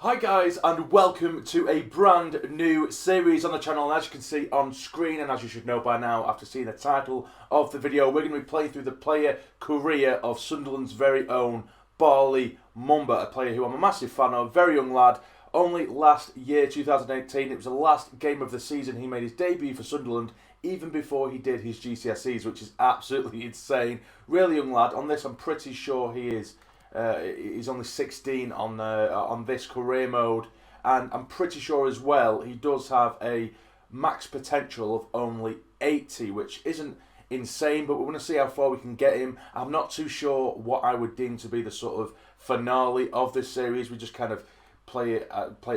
Hi guys, and welcome to a brand new series on the channel. And as you can see on screen, and as you should know by now after seeing the title of the video, we're going to be playing through the player career of Sunderland's very own Bali Mumba, a player who I'm a massive fan of, very young lad. Only last year, 2018, it was the last game of the season he made his debut for Sunderland, even before he did his GCSEs, which is absolutely insane. Really young lad. On this, I'm pretty sure he is. He's only 16 on this career mode, and I'm pretty sure as well he does have a max potential of only 80, which isn't insane, but we want to see how far we can get him. I'm not too sure what I would deem to be the sort of finale of this series. We just kind of play it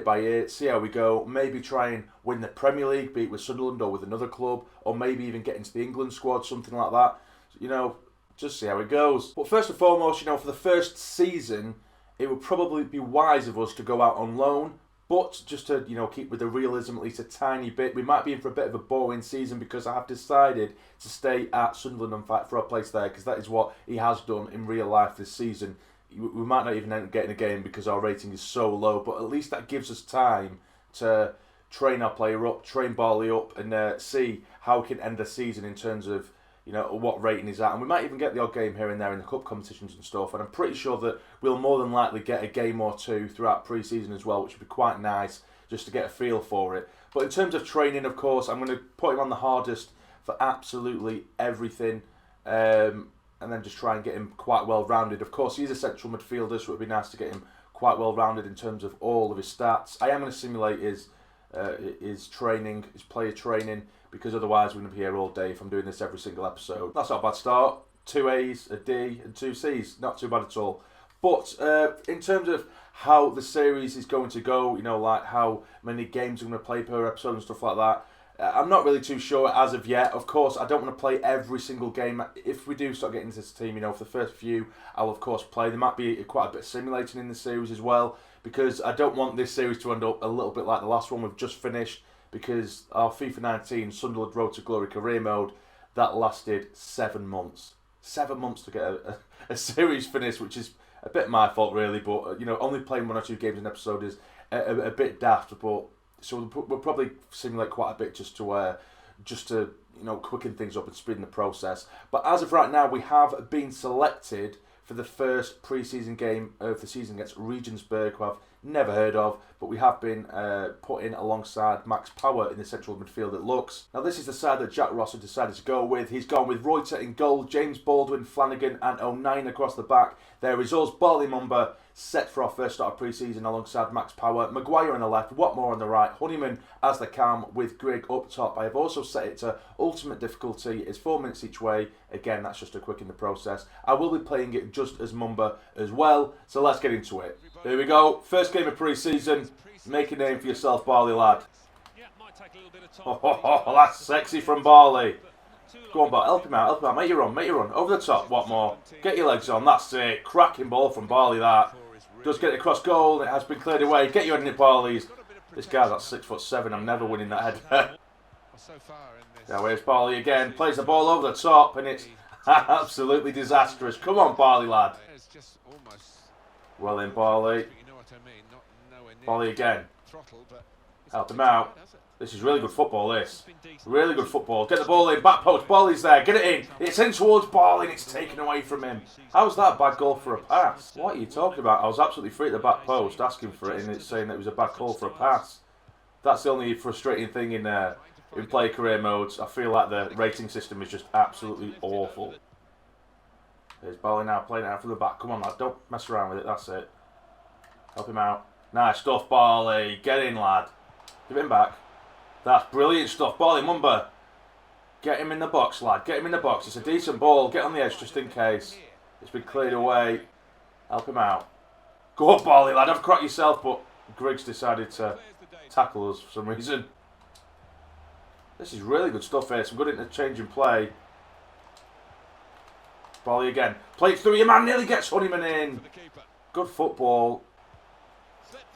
by ear, see how we go, maybe try and win the Premier League, be it with Sunderland or with another club, or maybe even get into the England squad, something like that. You know, just see how it goes. But first and foremost, you know, for the first season, it would probably be wise of us to go out on loan, but just to, you know, keep with the realism at least a tiny bit. We might be in for a bit of a boring season because I have decided to stay at Sunderland and fight for a place there, because that is what he has done in real life this season. We might not even end up getting a game because our rating is so low, but at least that gives us time to train our player up, train Bali up, and see how we can end the season in terms of, you know, what rating he's at. And we might even get the odd game here and there in the cup competitions and stuff. And I'm pretty sure that we'll more than likely get a game or two throughout pre-season as well, which would be quite nice just to get a feel for it. But in terms of training, of course, I'm going to put him on the hardest for absolutely everything. And then just try and get him quite well rounded. Of course, he's a central midfielder, so it would be nice to get him quite well rounded in terms of all of his stats. I am going to simulate his training, his player training, because otherwise we're going to be here all day if I'm doing this every single episode. That's not a bad start. 2 A's, a D, and 2 C's. Not too bad at all. But in terms of how the series is going to go, you know, like how many games I'm going to play per episode and stuff like that, I'm not really too sure as of yet. Of course, I don't want to play every single game. If we do start getting into this team, you know, for the first few, I'll of course play. There might be quite a bit of simulating in the series as well, because I don't want this series to end up a little bit like the last one we've just finished, because our FIFA 19 Sunderland Road to Glory career mode, that lasted 7 months. 7 months to get a series finished, which is a bit my fault really, but, you know, only playing 1 or 2 games an episode is a bit daft, but so we'll probably simulate quite a bit just to you know, quicken things up and speed the process. But as of right now, we have been selected for the first pre-season game of the season against Regensburg, who I've never heard of, but we have been put in alongside Max Power in the central midfield, it looks. Now this is the side that Jack Ross had decided to go with. He's gone with Reuter in goal, James Baldwin, Flanagan and O'Nien across the back. There is us, Bali Mumba, set for our first start of pre-season alongside Max Power, Maguire on the left, Watmore on the right, Honeyman as the cam with Grigg up top. I have also set it to ultimate difficulty. It's 4 minutes each way. Again, that's just to quicken the process. I will be playing it just as Mumba as well, so let's get into it. Here we go, first game of pre-season. Make a name for yourself, Bali lad. Oh, that's sexy from Bali. Go on, Bali, help him out, make your run, over the top, Watmore. Get your legs on, that's it. Cracking ball from Bali, that. Does get it across goal, and it has been cleared away. Get your head in it, Bali. This guy's at 6'7", I'm never winning that header. Now where's Bali again, plays the ball over the top, and it's absolutely disastrous. Come on, Bali lad. Well in, Bali. Bali again. Help him out. This is really good football, this. Really good football. Get the ball in, back post, Bali's there, get it in. It's in towards Bali and it's taken away from him. How's that a bad goal for a pass? What are you talking about? I was absolutely free at the back post asking for it, and it's saying that it was a bad call for a pass. That's the only frustrating thing in player career modes. I feel like the rating system is just absolutely awful. There's Bali now, playing it out from the back. Come on lad, don't mess around with it, that's it. Help him out. Nice stuff, Bali. Get in, lad. Give him back. That's brilliant stuff. Bali Mumba. Get him in the box, lad. Get him in the box. It's a decent ball. Get on the edge just in case. It's been cleared away. Help him out. Go up, Bali, lad. Have a crack yourself, but Griggs decided to tackle us for some reason. This is really good stuff here. Some good interchanging play. Bali again. Play it through your man. Nearly gets Honeyman in. Good football.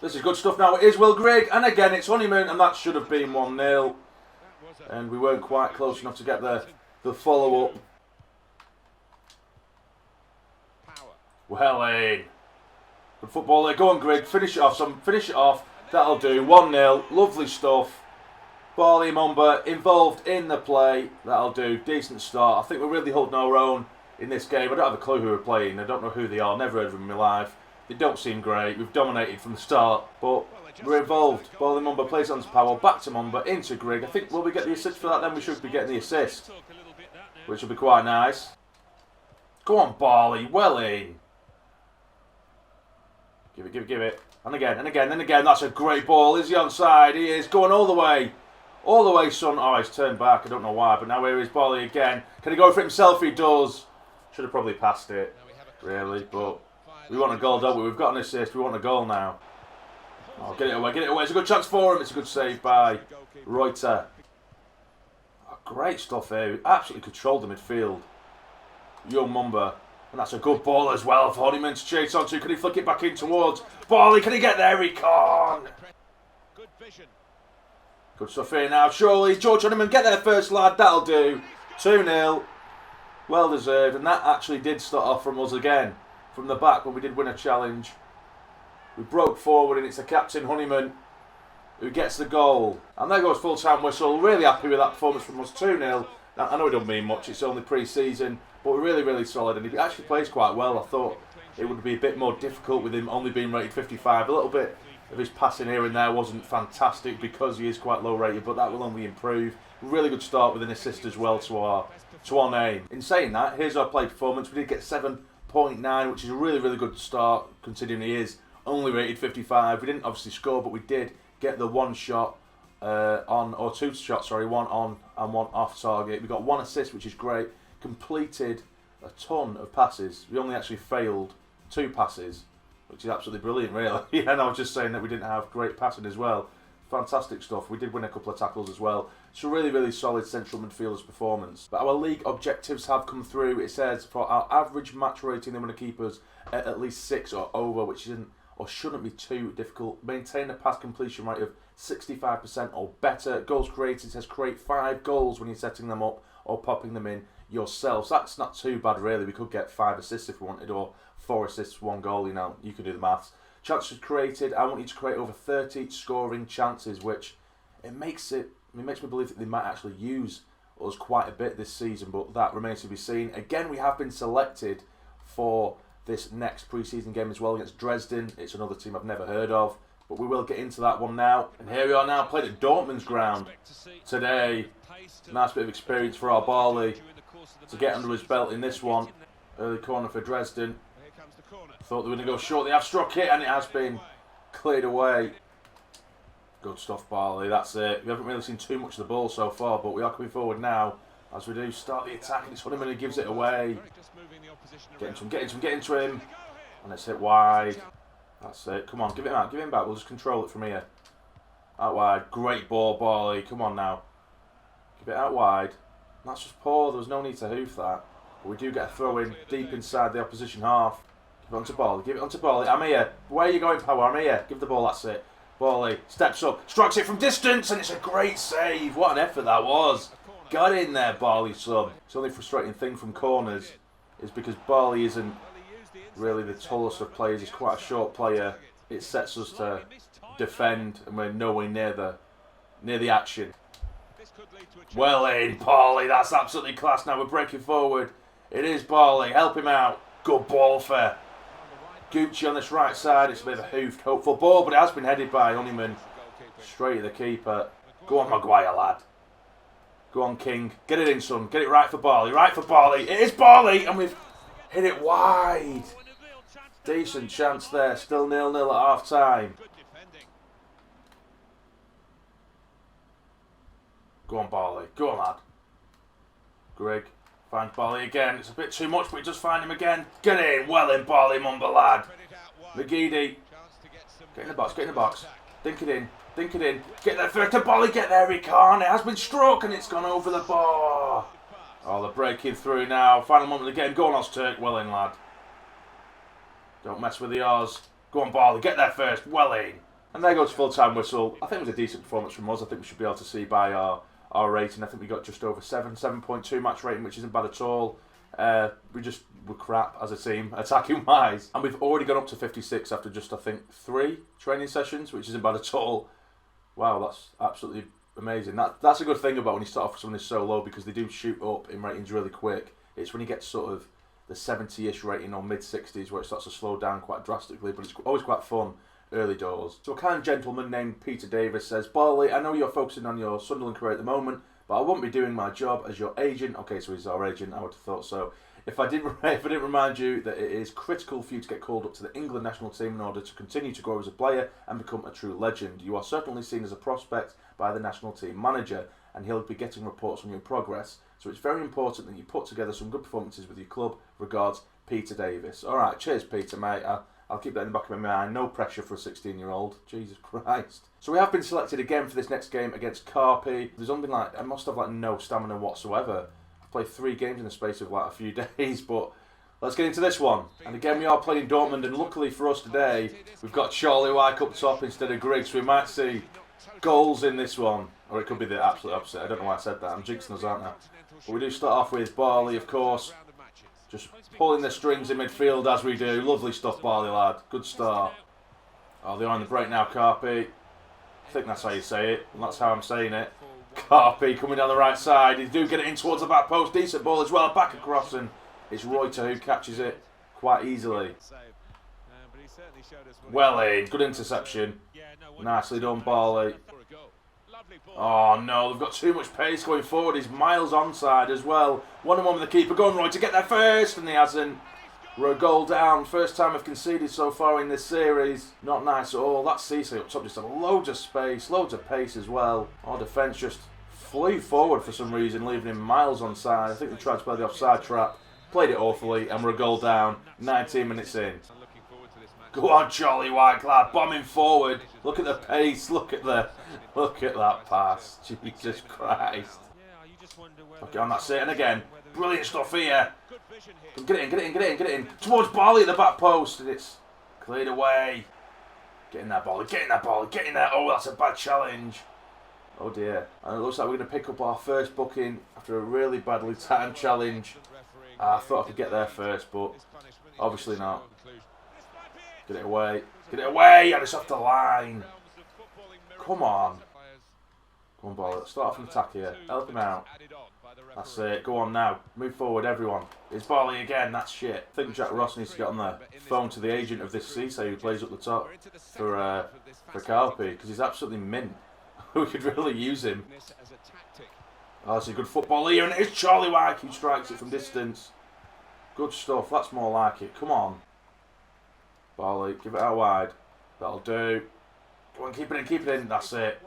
This is good stuff now. It is Will Grigg, and again it's Honeyman, and that should have been 1-0. And we weren't quite close enough to get the follow-up. Well in. Good football there. Go on, Greg. Finish it off. Finish it off. That'll do. 1-0. Lovely stuff. Bali, Mumba involved in the play. That'll do. Decent start. I think we're really holding our own in this game. I don't have a clue who we're playing. I don't know who they are. Never heard of them in my life. They don't seem great. We've dominated from the start, but we're involved. Bali, Mumba plays on to Powell. Back to Mumba. Into Greg. I think will we get the assist for that? Then we should be getting the assist, which will be quite nice. Go on, Bali. Well in. Give it. And again, and again, and again. That's a great ball. Is he onside? He is. Going all the way. All the way, son. Oh, he's turned back. I don't know why, but now here is Bali again. Can he go for it himself? He does. Should have probably passed it, really, but we want a goal, don't we? We've got an assist. We want a goal now. Oh, get it away. Get it away. It's a good chance for him. It's a good save by Reuter. Oh, great stuff here. Absolutely controlled the midfield. Young Mumba. And that's a good ball as well for Honeyman to chase onto. Can he flick it back in towards Bali? Can he get there? He can't. Good vision. Good stuff here now. Surely, George Honeyman, get there first, lad. That'll do. 2-0. Well deserved. And that actually did start off from us again. From the back when we did win a challenge. We broke forward and it's the captain, Honeyman, who gets the goal. And there goes full-time whistle. Really happy with that performance from us. 2-0. Now, I know it don't mean much. It's only pre-season. But we're really, really solid. And he actually plays quite well. I thought it would be a bit more difficult with him only being rated 55. A little bit of his passing here and there wasn't fantastic because he is quite low rated, but that will only improve. Really good start with an assist as well to our name. In saying that, here's our play performance. We did get 7.9, which is a really, really good start considering he is only rated 55. We didn't obviously score, but we did get the one shot two shots, one on and one off target. We got one assist, which is great. Completed a ton of passes. We only actually failed 2 passes, which is absolutely brilliant, really. Yeah, and I was just saying that we didn't have great passing as well. Fantastic stuff. We did win a couple of tackles as well. It's a really, really solid central midfielders performance. But our league objectives have come through. It says for our average match rating, they want to keep us at least 6 or over, which isn't or shouldn't be too difficult. Maintain a pass completion rate of 65% or better. Goals created says create 5 goals when you're setting them up or popping them in yourself. So that's not too bad, really. We could get 5 assists if we wanted, or 4 assists, 1 goal. You know, you can do the maths. Chances created. I want you to create over 30 scoring chances, which it makes me believe that they might actually use us quite a bit this season, but that remains to be seen. Again, we have been selected for this next pre-season game as well against Dresden. It's another team I've never heard of, but we will get into that one now. And here we are now, played at Dortmund's ground today. Nice bit of experience for our Bali to get under his belt in this one. Early corner for Dresden. Thought they were going to go short. They have struck it and it has been cleared away. Good stuff, Bali. That's it. We haven't really seen too much of the ball so far, but we are coming forward now as we do start the attack. And it's Honeyman who gives it away. Get into him. And it's hit wide. That's it. Come on, give it out. Give him back. We'll just control it from here. Out wide. Great ball, Bali. Come on now. Give it out wide. That's just poor. There was no need to hoof that. But we do get a throw in deep inside the opposition half. Give it onto Bali. Give it onto Bali. I'm here. Where are you going, Power? I'm here. Give the ball. That's it. Bali steps up, strikes it from distance, and it's a great save. What an effort that was. Got in there, Bali, son. It's the only frustrating thing from corners is because Bali isn't really the tallest of players. He's quite a short player. It sets us to defend, and we're nowhere near the action. Well in, Bali. That's absolutely class. Now we're breaking forward. It is Bali. Help him out. Good ball for Gucci on this right side. It's a bit of a hoofed, hopeful ball, but it has been headed by Honeyman straight at the keeper. Go on, Maguire, lad. Go on, King. Get it in, son. Get it right for Bali. Right for Bali. It is Bali, and we've hit it wide. Decent chance there. Still 0-0 at half-time. Go on, Bali. Go on, lad. Greg. Finds Bali again. It's a bit too much, but he does find him again. Get in. Well in, Bali, Mumba, lad. McGeady. Get in the box. Get in the box. Dink it in. Dink it in. Get there first to Bali. Get there. He can't. It has been struck and it's gone over the bar. Oh, they're breaking through now. Final moment of the game. Go on, Ozturk. Well in, lad. Don't mess with the Oz. Go on, Bali. Get there first. Well in. And there goes full-time whistle. I think it was a decent performance from us. I think we should be able to see by our rating. I think we got just over 7.2 match rating, which isn't bad at all. We just we're crap as a team, attacking wise. And we've already gone up to 56 after just, I think, 3 training sessions, which isn't bad at all. Wow, that's absolutely amazing. That's a good thing about when you start off with someone who's so low, because they do shoot up in ratings really quick. It's when you get sort of the 70-ish rating or mid-60s where it starts to slow down quite drastically, but it's always quite fun early doors. So a kind gentleman named Peter Davis says, Bali, I know you're focusing on your Sunderland career at the moment, but I won't be doing my job as your agent. Okay, so he's our agent, I would have thought so. If I didn't remind you that it is critical for you to get called up to the England national team in order to continue to grow as a player and become a true legend. You are certainly seen as a prospect by the national team manager, and he'll be getting reports on your progress. So it's very important that you put together some good performances with your club. Regards, Peter Davis. All right, cheers, Peter, mate. I'll keep that in the back of my mind. No pressure for a 16-year-old. Jesus Christ. So we have been selected again for this next game against Carpi. There's only I must have no stamina whatsoever. I've played 3 games in the space of a few days, but let's get into this one. And again, we are playing Dortmund, and luckily for us today, we've got Charlie Wyke up top instead of Griggs, so we might see goals in this one. Or it could be the absolute opposite. I don't know why I said that. I'm jinxing us, aren't I? But we do start off with Bali, of course. Just pulling the strings in midfield as we do. Lovely stuff, Bali, lad. Good start. Oh, they're on the break now, Carpi. I think that's how you say it, and that's how I'm saying it. Carpi coming down the right side. They do get it in towards the back post. Decent ball as well. Back across, and it's Reuter who catches it quite easily. Well in. Good interception. Nicely done, Bali. Oh no, they've got too much pace going forward. He's miles onside as well. 1-on-1 with the keeper. Go on, Roy, to get there first, and he hasn't. We're a goal down. First time we've conceded so far in this series. Not nice at all. That Cisse up top just had loads of space, loads of pace as well. Our defence just flew forward for some reason, leaving him miles onside. I think they tried to play the offside trap. Played it awfully, and we're a goal down. 19 minutes in. Go on, Charlie Wyke, lad, bombing forward. Look at the pace. Look at that pass. Jesus Christ. Okay, on, that's it. And again, brilliant stuff here. Get it in. Towards Bali at the back post, and it's cleared away. Get in there, Bali. Get in there. Oh, that's a bad challenge. Oh dear. And it looks like we're going to pick up our first booking after a really badly timed challenge. I thought I could get there first, but obviously not. Get it away, and it's off the line. Come on, Ball. Let's start off from attack here. Help him out. That's it. Go on now. Move forward, everyone. It's Bali again. That's shit. I think Jack Ross needs to get on the phone to the agent of this Cisse who plays up the top for Carpi, because he's absolutely mint. We could really use him. Oh, that's a good football here, and it is Charlie Wyke who strikes it from distance. Good stuff. That's more like it. Come on. Bali, give it out wide. That'll do. Go on, keep it in. That's it.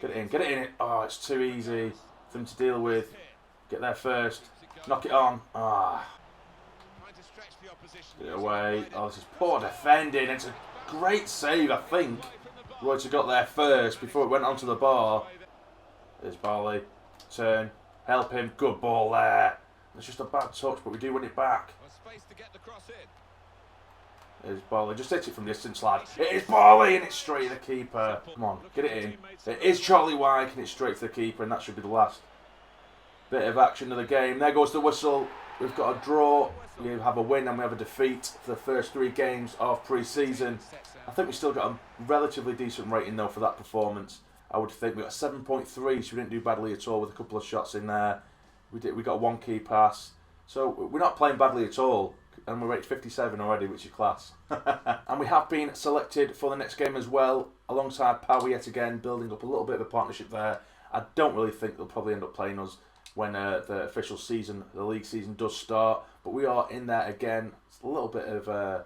Get it in. Oh, it's too easy for them to deal with. Get there first. Knock it on. Get it away. Oh, this is poor defending. It's a great save, I think. Reuter got there first before it went onto the bar. There's Bali. Turn. Help him. Good ball there. It's just a bad touch, but we do win it back. There's Bali. Just hit it from distance, lad. It is Bali, and it's straight to the keeper. Come on, get it in. It is Charlie Wyke, and it's straight to the keeper, and that should be the last bit of action of the game. There goes the whistle. We've got a draw. We have a win, and we have a defeat for the first 3 games of pre-season. I think we still got a relatively decent rating, though, for that performance. I would think we got 7.3, so we didn't do badly at all with a couple of shots in there. We got 1 key pass. So we're not playing badly at all. And we're rated 57 already, which is class. And we have been selected for the next game as well, alongside Pau yet again, building up a little bit of a partnership there. I don't really think they'll probably end up playing us when the official season, the league season, does start. But we are in there again. It's a little bit of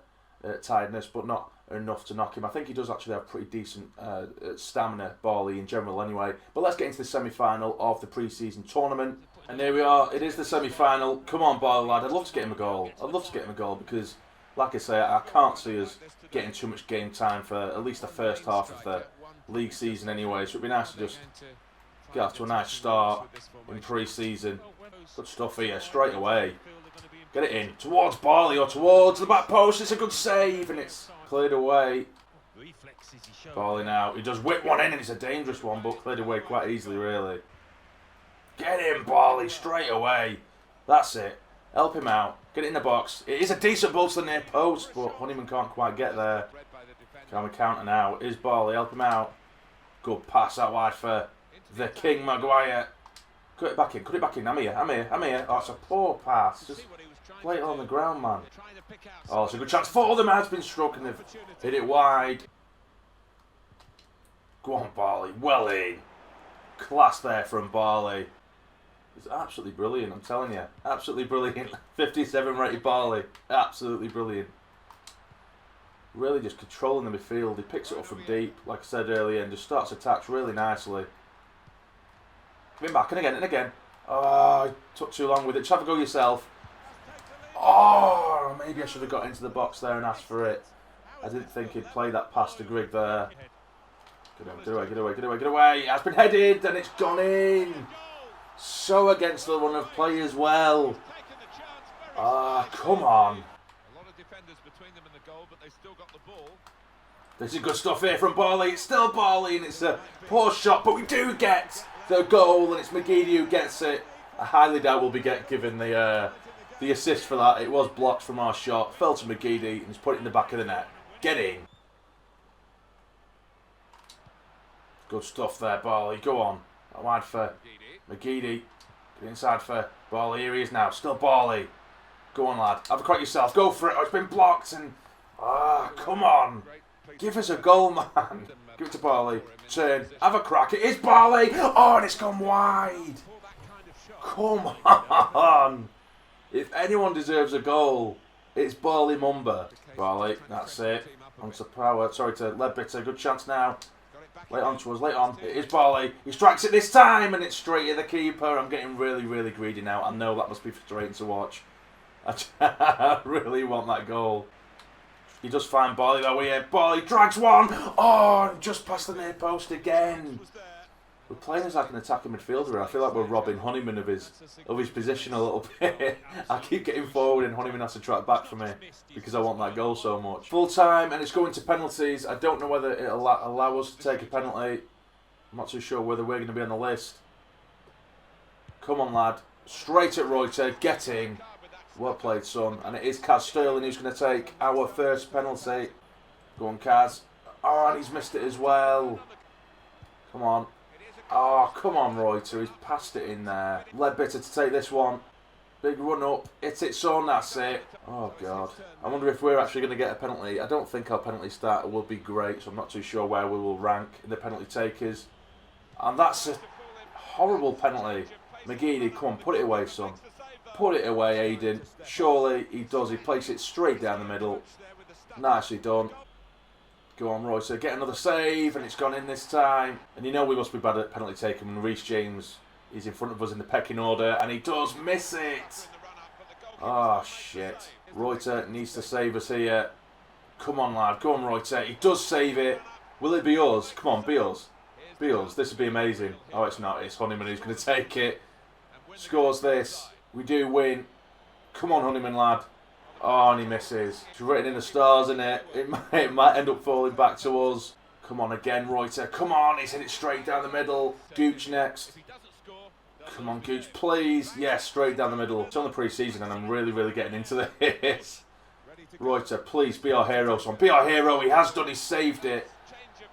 tiredness, but not enough to knock him. I think he does actually have pretty decent stamina, Bali in general anyway. But let's get into the semi-final of the pre-season tournament. And here we are. It is the semi-final. Come on, Bali, lad. I'd love to get him a goal. Because, like I say, I can't see us getting too much game time for at least the first half of the league season anyway. So it'd be nice to just get off to a nice start in pre-season. Good stuff here, straight away. Get it in. Towards Bali or towards the back post. It's a good save, and it's cleared away. Bali now. He does whip one in, and it's a dangerous one, but cleared away quite easily, really. Get him, Bali, straight away. That's it. Help him out. Get it in the box. It is a decent ball to the near post, but Honeyman can't quite get there. Can we counter now? Is Bali, help him out. Good pass out wide for the King Maguire. Cut it back in, cut it back in. I'm here. Oh, it's a poor pass. Just play it on the ground, man. Oh, it's a good chance for them. Has been struck and they've hit it wide. Go on, Bali. Well in. Class there from Bali. It's absolutely brilliant, I'm telling you. Absolutely brilliant. 57 rated Bali. Absolutely brilliant. Really just controlling the midfield. He picks it up from deep, like I said earlier, and just starts attacks really nicely. Come in back, and again. Oh, he took too long with it. Just have a go yourself. Oh, maybe I should have got into the box there and asked for it. I didn't think he'd play that pass to Grigg there. Get away. It has been headed, and it's gone in. So against the run of play as well. Ah, come on. This is good stuff here from Bali. It's still Bali, and it's a poor shot, but we do get the goal, and it's McGeady who gets it. I highly doubt we'll be given the assist for that. It was blocked from our shot. Fell to McGeady, and he's put it in the back of the net. Get in. Good stuff there, Bali. Go on. Wide for McGeady. Get inside for Bali. Here he is now. Still Bali. Go on, lad. Have a crack yourself. Go for it. Oh, it's been blocked. And come on. Give us a goal, man. Give it to Bali. Turn. Have a crack. It is Bali. Oh, and it's gone wide. Come on. If anyone deserves a goal, it's Bali Mumba. Bali. That's it. On to Power. Sorry to Ledbitter. Good chance now. Late on to us, late on. It is Bali. He strikes it this time and it's straight at the keeper. I'm getting really, really greedy now. I know that must be frustrating to watch. I really want that goal. He does find Bali though here. Bali drags one. Oh, just past the near post again. We're playing as like an attacking midfielder. I feel like we're robbing Honeyman of his position a little bit. I keep getting forward and Honeyman has to track back for me because I want that goal so much. Full time and it's going to penalties. I don't know whether it'll allow us to take a penalty. I'm not too sure whether we're going to be on the list. Come on, lad. Straight at Reuter. Getting. Well played, son. And it is Kaz Sterling who's going to take our first penalty. Go on, Kaz. Oh, and he's missed it as well. Come on. Oh, come on, Reuter. He's passed it in there. Ledbitter to take this one. Big run up. Hit it, son. That's it. Oh, God. I wonder if we're actually going to get a penalty. I don't think our penalty starter will be great, so I'm not too sure where we will rank in the penalty takers. And that's a horrible penalty. McGeady, come on, put it away, son. Put it away, Aiden. Surely he does. He places it straight down the middle. Nicely done. Go on, Reuter. Get another save, and it's gone in this time. And you know we must be bad at penalty taking when Reece James is in front of us in the pecking order, and he does miss it. Oh, shit. Reuter needs to save us here. Come on, lad. Go on, Reuter. He does save it. Will it be us? Come on, be us. Be us. This would be amazing. Oh, it's not. It's Honeyman who's going to take it. Scores this. We do win. Come on, Honeyman, lad. Oh, and he misses. It's written in the stars, isn't it? It might end up falling back to us. Come on again, Reuter. Come on, he's hit it straight down the middle. Gooch next. Come on, Gooch, please. Yes, straight down the middle. It's on the pre-season and I'm really, really getting into this. Reuter, please, be our hero, son. Be our hero. He has done. He's saved it.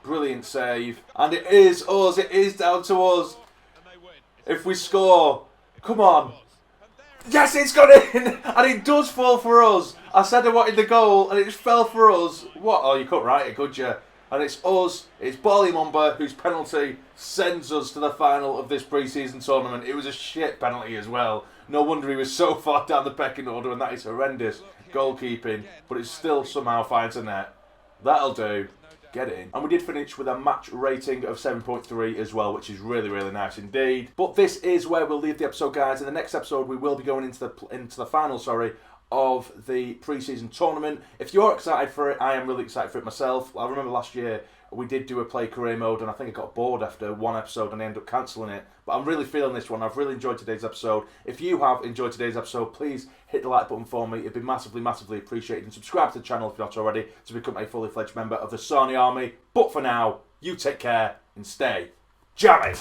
Brilliant save. And it is us. It is down to us. If we score. Come on. Yes, it's gone in, and it does fall for us. I said I wanted the goal, and it just fell for us. What? Oh, you couldn't write it, could you? And it's us, it's Bali Mumba, whose penalty sends us to the final of this pre-season tournament. It was a shit penalty as well. No wonder he was so far down the pecking order, and that is horrendous goalkeeping, but it still somehow finds a net. That'll do. Get in. And we did finish with a match rating of 7.3 as well, which is really, really nice indeed. But this is where we'll leave the episode, guys. In the next episode, we will be going into the final, of the pre-season tournament. If you're excited for it, I am really excited for it myself. I remember last year we did do a play career mode, and I think I got bored after one episode and I ended up cancelling it. But I'm really feeling this one. I've really enjoyed today's episode. If you have enjoyed today's episode, please hit the like button for me. It'd be massively, massively appreciated. And subscribe to the channel if you're not already to become a fully fledged member of the Sarny Army. But for now, you take care and stay jamming.